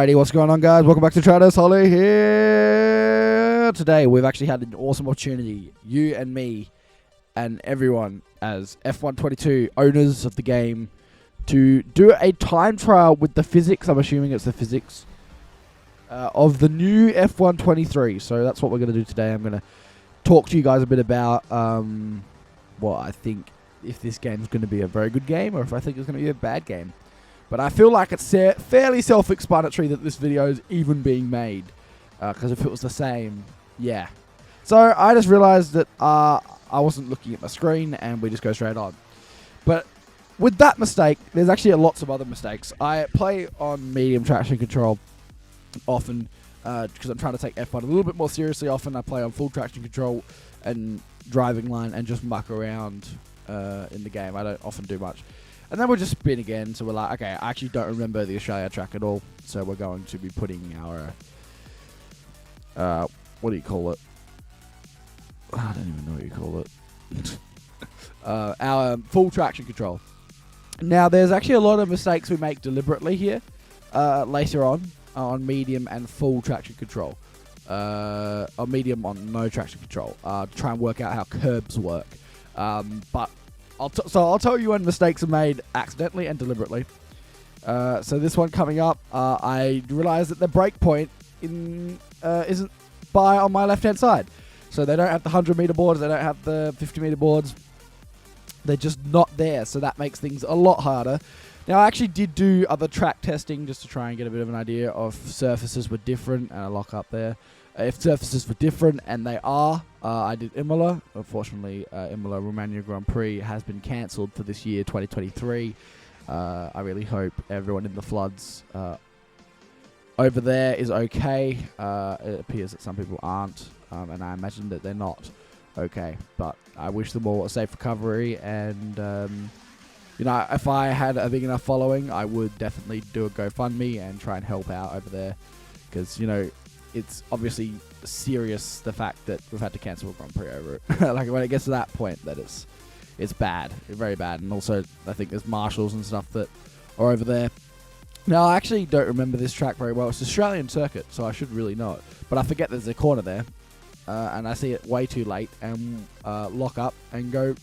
Alrighty, what's going on, guys? Welcome back to Traders. Holly here. Today, we've actually had an awesome opportunity, you and me and everyone as F122 owners of the game, to do a time trial with the physics. I'm assuming it's the physics of the new F123. So that's what we're going to do today. I'm going to talk to you guys a bit about what I think, if this game's going to be a very good game or if I think it's going to be a bad game. But I feel like it's fairly self-explanatory that this video is even being made. Because if it was the same, yeah. So I just realized that I wasn't looking at my screen and we just go straight on. But with that mistake, there's actually lots of other mistakes. I play on medium traction control often because I'm trying to take F1 a little bit more seriously. Often I play on full traction control and driving line and just muck around in the game. I don't often do much. And then we'll just spin again, so we're like, okay, I actually don't remember the Australia track at all, so we're going to be putting our, what do you call it? I don't even know what you call it. Our full traction control. Now, there's actually a lot of mistakes we make deliberately here, later on medium and full traction control. Or medium on no traction control, to try and work out how curbs work. But I'll tell you when mistakes are made accidentally and deliberately. So this one coming up, I realized that the brake point isn't on my left-hand side. So they don't have the 100-meter boards, they don't have the 50-meter boards. They're just not there, so that makes things a lot harder. Now, I actually did do other track testing just to try and get a bit of an idea of if surfaces were different, and I lock up there. If surfaces were different, and they are, I did Imola. Unfortunately, Imola Romagna Grand Prix has been cancelled for this year, 2023. I really hope everyone in the floods over there is okay. It appears that some people aren't, and I imagine that they're not okay. But I wish them all a safe recovery, and you know, if I had a big enough following, I would definitely do a GoFundMe and try and help out over there, because, you know, it's obviously serious, the fact that we've had to cancel a Grand Prix over it. Like, when it gets to that point, that it's bad, very bad. And also, I think there's marshals and stuff that are over there. Now, I actually don't remember this track very well. It's an Australian circuit, so I should really know it. But I forget there's a corner there, and I see it way too late, and lock up and go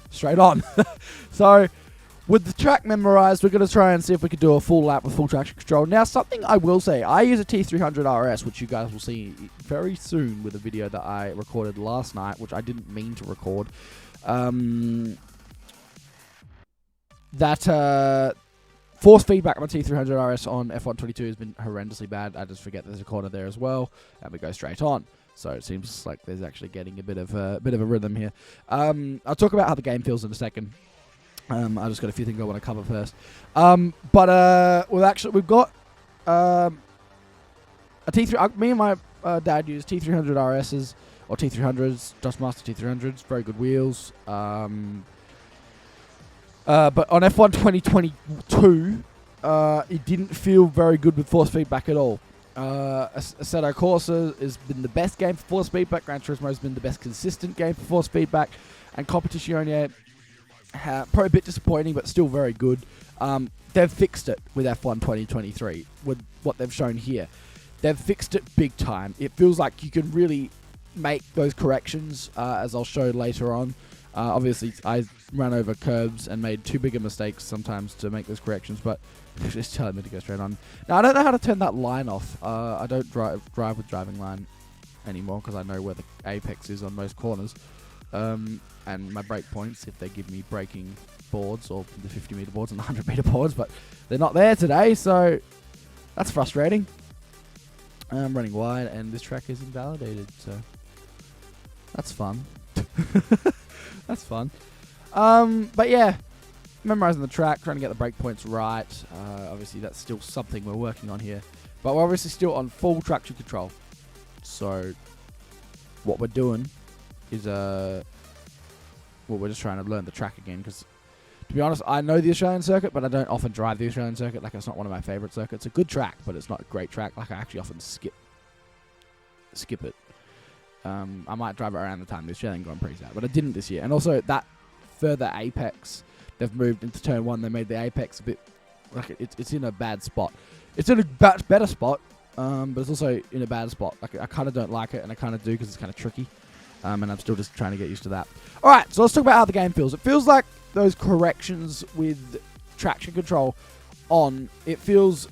straight on. So, with the track memorized, we're going to try and see if we can do a full lap with full traction control. Now, something I will say, I use a T300 RS, which you guys will see very soon with a video that I recorded last night, which I didn't mean to record. Force feedback on my T300 RS on F122 has been horrendously bad. I just forget there's a corner there as well, and we go straight on. So it seems like there's actually getting a bit of a rhythm here. I'll talk about how the game feels in a second. I just got a few things I want to cover first. We've got a T3. Me and my dad use T300 RSs or T300s, Dustmaster T300s. Very good wheels. But on F1 2022, it didn't feel very good with force feedback at all. Assetto Corsa has been the best game for force feedback. Gran Turismo has been the best consistent game for force feedback, and Competizione, probably a bit disappointing, but still very good. They've fixed it with F1 2023, with what they've shown here. They've fixed it big time. It feels like you can really make those corrections, as I'll show later on. Obviously, I ran over curbs and made too big of mistakes sometimes to make those corrections, but it's just telling me to go straight on. Now, I don't know how to turn that line off. I don't drive with driving line anymore, because I know where the apex is on most corners. And my brake points, if they give me braking boards, or the 50-meter boards and the 100-meter boards, but they're not there today, so that's frustrating. I'm running wide, and this track is invalidated, so that's fun. That's fun. But yeah, memorizing the track, trying to get the brake points right. Obviously, that's still something we're working on here, but we're obviously still on full traction control. So what we're doing is we're just trying to learn the track again, because, to be honest, I know the Australian circuit, but I don't often drive the Australian circuit. Like, it's not one of my favourite circuits. It's a good track, but it's not a great track. Like, I actually often skip it. I might drive it around the time the Australian Grand Prix out, but I didn't this year. And also, that further apex, they've moved into turn one. They made the apex a bit, like, it's in a bad spot. It's in a better spot, but it's also in a bad spot. Like, I kind of don't like it, and I kind of do because it's kind of tricky. And I'm still just trying to get used to that. All right, so let's talk about how the game feels. It feels like those corrections with traction control on, it feels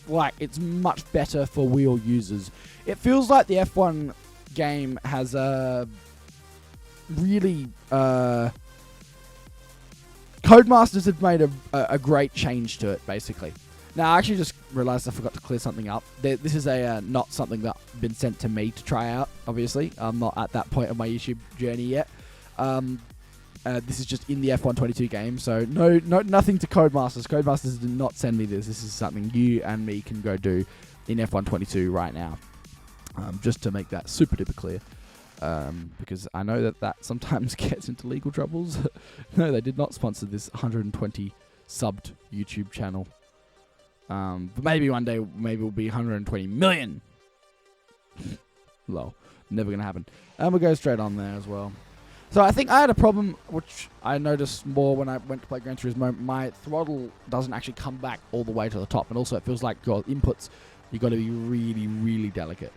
like it's much better for wheel users. It feels like the F1 game has a really... Codemasters have made a great change to it, basically. Now, I actually just realized I forgot to clear something up. This is not something that's been sent to me to try out, obviously. I'm not at that point of my YouTube journey yet. This is just in the F122 game, so nothing to Codemasters. Codemasters did not send me this. This is something you and me can go do in F122 right now. Just to make that super duper clear. Because I know that sometimes gets into legal troubles. No, they did not sponsor this 120 subbed YouTube channel. But maybe one day, maybe it'll be 120 million. Lol. Never going to happen. And we'll go straight on there as well. So I think I had a problem, which I noticed more when I went to play Gran Turismo. My throttle doesn't actually come back all the way to the top. And also it feels like your inputs, you got to be really, really delicate.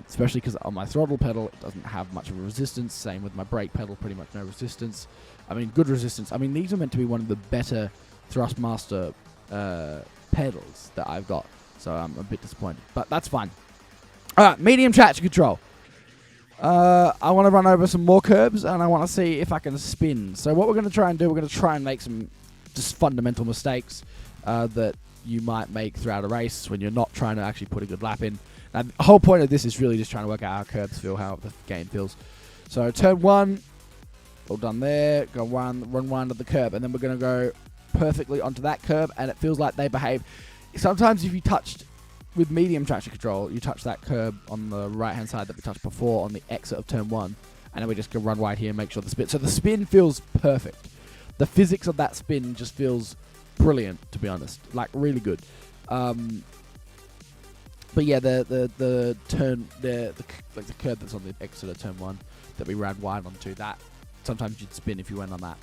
Especially because on my throttle pedal, it doesn't have much of a resistance. Same with my brake pedal, pretty much no resistance. I mean, good resistance. I mean, these are meant to be one of the better Thrustmaster pedals that I've got. So I'm a bit disappointed, but that's fine. Alright, medium traction control. I want to run over some more curbs, and I want to see if I can spin. So what we're going to try and do, we're going to try and make some just fundamental mistakes that you might make throughout a race when you're not trying to actually put a good lap in. Now, the whole point of this is really just trying to work out how curbs feel, how the game feels. So turn one, all done there. Go run one to the curb, and then we're going to go perfectly onto that curb, and it feels like they behave. Sometimes if you touched with medium traction control, you touch that curb on the right hand side that we touched before on the exit of turn one, and then we just go run wide here and make sure the spin. So the spin feels perfect. The physics of that spin just feels brilliant, to be honest. Like, really good. But yeah, the turn, the curb that's on the exit of turn one that we ran wide onto, that sometimes you'd spin if you went on that.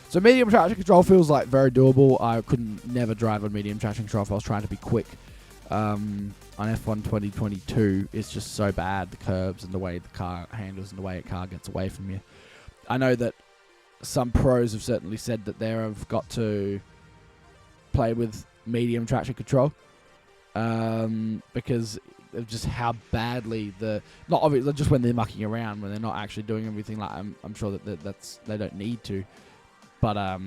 So medium traction control feels like very doable. I couldn't never drive on medium traction control if I was trying to be quick. On F1 2022, it's just so bad, the curbs and the way the car handles and the way a car gets away from you. I know that some pros have certainly said that they have got to play with medium traction control because of just how badly not obviously just when they're mucking around, when they're not actually doing everything. Like I'm sure that they don't need to, but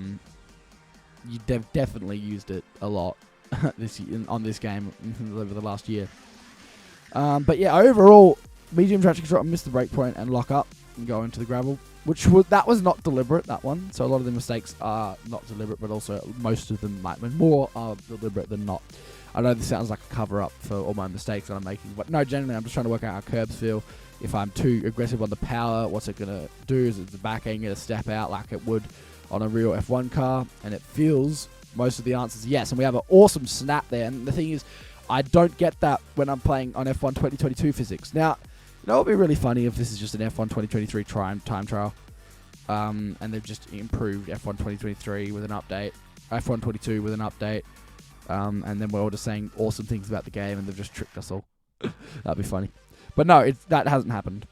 you definitely used it a lot on this game over the last year. But yeah, overall, medium traction control, I missed the brake point and lock up and go into the gravel, that was not deliberate, that one. So a lot of the mistakes are not deliberate, but also most of them might be more are deliberate than not. I know this sounds like a cover-up for all my mistakes that I'm making, but no, generally I'm just trying to work out how curbs feel. If I'm too aggressive on the power, what's it going to do? Is the back end going to step out like it would on a real F1 car? And it feels, most of the answers yes. And we have an awesome snap there. And the thing is, I don't get that when I'm playing on F1 2022 physics. Now, you know what would be really funny if this is just an F1 2023 time trial. And they've just improved F1 2023 with an update. F1 22 with an update. And then we're all just saying awesome things about the game and they've just tricked us all. That'd be funny. But no, that hasn't happened.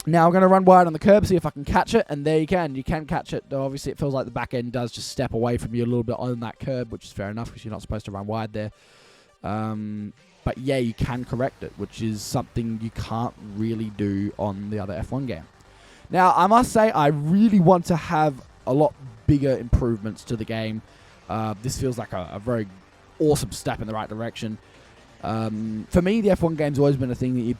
Now I'm going to run wide on the curb, see if I can catch it. And there you can. You can catch it. Though obviously, it feels like the back end does just step away from you a little bit on that curb, which is fair enough because you're not supposed to run wide there. But yeah, you can correct it, which is something you can't really do on the other F1 game. Now, I must say, I really want to have a lot bigger improvements to the game. This feels like a very awesome step in the right direction. For me, the F1 game's always been a thing that you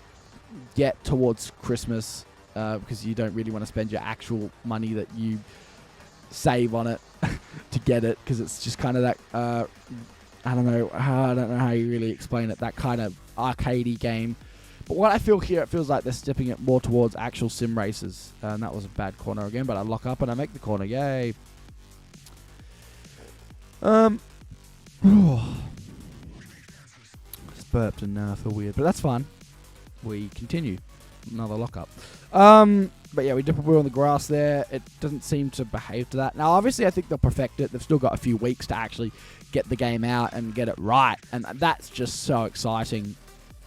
get towards Christmas because you don't really want to spend your actual money that you save on it to get it, because it's just kind of that I don't know how you really explain it, that kind of arcadey game. But what I feel here, it feels like they're stepping it more towards actual sim races. And that was a bad corner again, but I lock up and I make the corner. Yay. Just burped and now I feel weird, but that's fine. We continue. Another lock up. But yeah, we dip a wheel on the grass there. It doesn't seem to behave to that. Now, obviously, I think they'll perfect it. They've still got a few weeks to actually get the game out and get it right. And that's just so exciting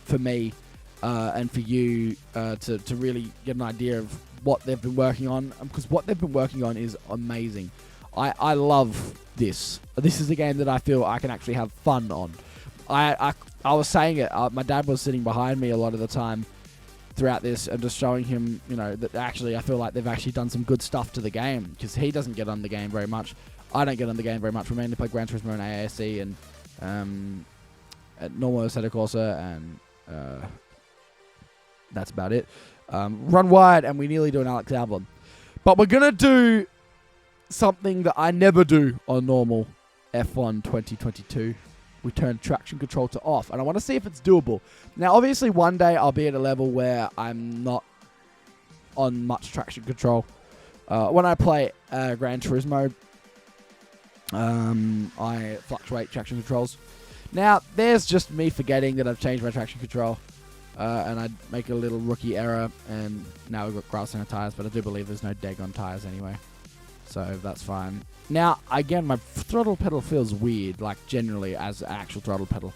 for me and for you to really get an idea of what they've been working on. Because what they've been working on is amazing. I love this. This is a game that I feel I can actually have fun on. I was saying it. My dad was sitting behind me a lot of the time throughout this and just showing him, that actually I feel like they've actually done some good stuff to the game, because he doesn't get on the game very much. I don't get on the game very much. We mainly play Gran Turismo and AASE and at normal Assetto Corsa, and that's about it. Run wide, and we nearly do an Alex Albon. But we're going to do something that I never do on normal F1 2022. We turn traction control to off, and I want to see if it's doable. Now, obviously, one day I'll be at a level where I'm not on much traction control. When I play Gran Turismo, I fluctuate traction controls. Now, there's just me forgetting that I've changed my traction control, and I make a little rookie error, and now we've got grass on our tires, but I do believe there's no deg on tires anyway, so that's fine. Now, again, my throttle pedal feels weird, like generally as an actual throttle pedal.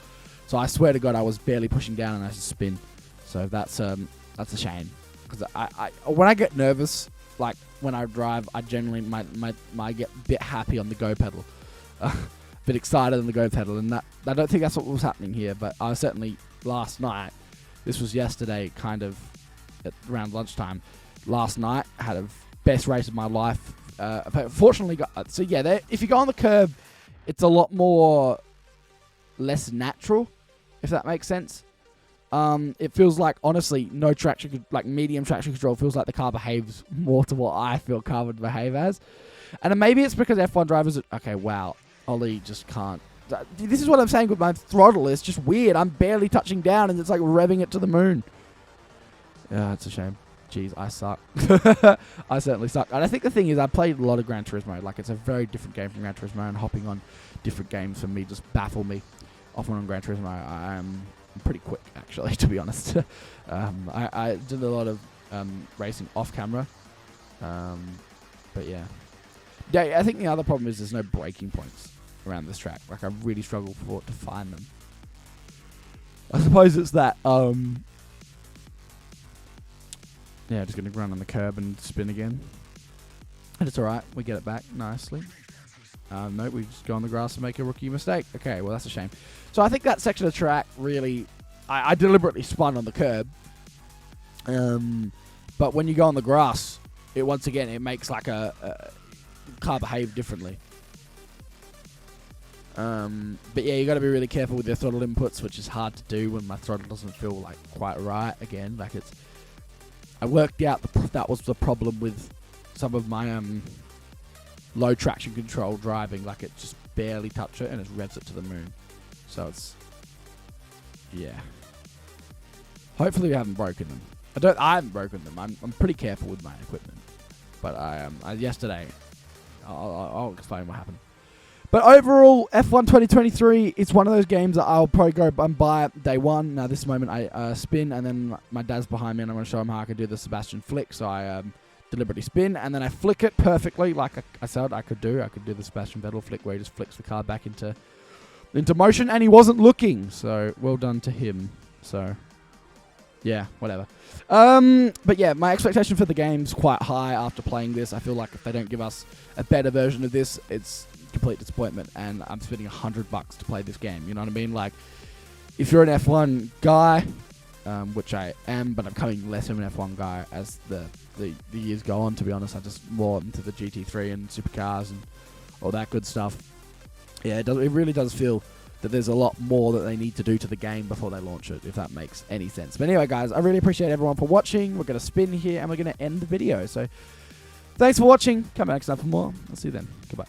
So I swear to God, I was barely pushing down and I just spin. So that's a shame. Because I when I get nervous, like when I drive, I generally might get a bit happy on the go pedal, a bit excited on the go pedal, and that I don't think that's what was happening here. But I was certainly last night. This was yesterday, kind of around lunchtime. Last night, I had a best race of my life. Fortunately, if you go on the curb, it's a lot more less natural, if that makes sense. It feels like, honestly, no traction, like medium traction control, feels like the car behaves more to what I feel car would behave as. And maybe it's because F1 drivers okay, wow, Ollie just can't. This is what I'm saying with my throttle. It's just weird. I'm barely touching down, and it's like revving it to the moon. Yeah, it's a shame. Jeez, I suck. I certainly suck. And I think the thing is, I played a lot of Gran Turismo. Like, it's a very different game from Gran Turismo, and hopping on different games for me just baffle me. Often on Gran Turismo, I'm pretty quick, actually, to be honest. I did a lot of racing off camera. But yeah. Yeah, I think the other problem is there's no braking points around this track. Like, I really struggle to find them. I suppose it's that, yeah, just going to run on the curb and spin again. And it's alright. We get it back nicely. No, we just go on the grass and make a rookie mistake. Okay, well, that's a shame. So I think that section of track really... I deliberately spun on the curb. But when you go on the grass, once again, it makes like a car behave differently. But yeah, you got to be really careful with your throttle inputs, which is hard to do when my throttle doesn't feel like quite right. Again, like I worked out that was the problem with some of my low traction control driving. Like, it just barely touches it and it revs it to the moon. So it's, yeah. Hopefully we haven't broken them. I haven't broken them. I'm pretty careful with my equipment. But yesterday, I'll explain what happened. But overall, F1 2023, it's one of those games that I'll probably go and buy day one. Now, this moment I spin, and then my dad's behind me, and I'm going to show him how I can do the Sebastian flick. So I deliberately spin, and then I flick it perfectly, like I said I could do. I could do the Sebastian Vettel flick, where he just flicks the car back into motion, and he wasn't looking. So well done to him. So yeah, whatever. But yeah, my expectation for the game's quite high after playing this. I feel like if they don't give us a better version of this, it's complete disappointment, and I'm spending $100 to play this game. You know what I mean? Like, if you're an F1 guy, which I am, but I'm becoming less of an F1 guy as the years go on, to be honest. I'm just more into the GT3 and supercars and all that good stuff. Yeah, it really does feel that there's a lot more that they need to do to the game before they launch it, if that makes any sense. But anyway, guys, I really appreciate everyone for watching. We're going to spin here, and we're going to end the video. So thanks for watching. Come back next time for more. I'll see you then. Goodbye.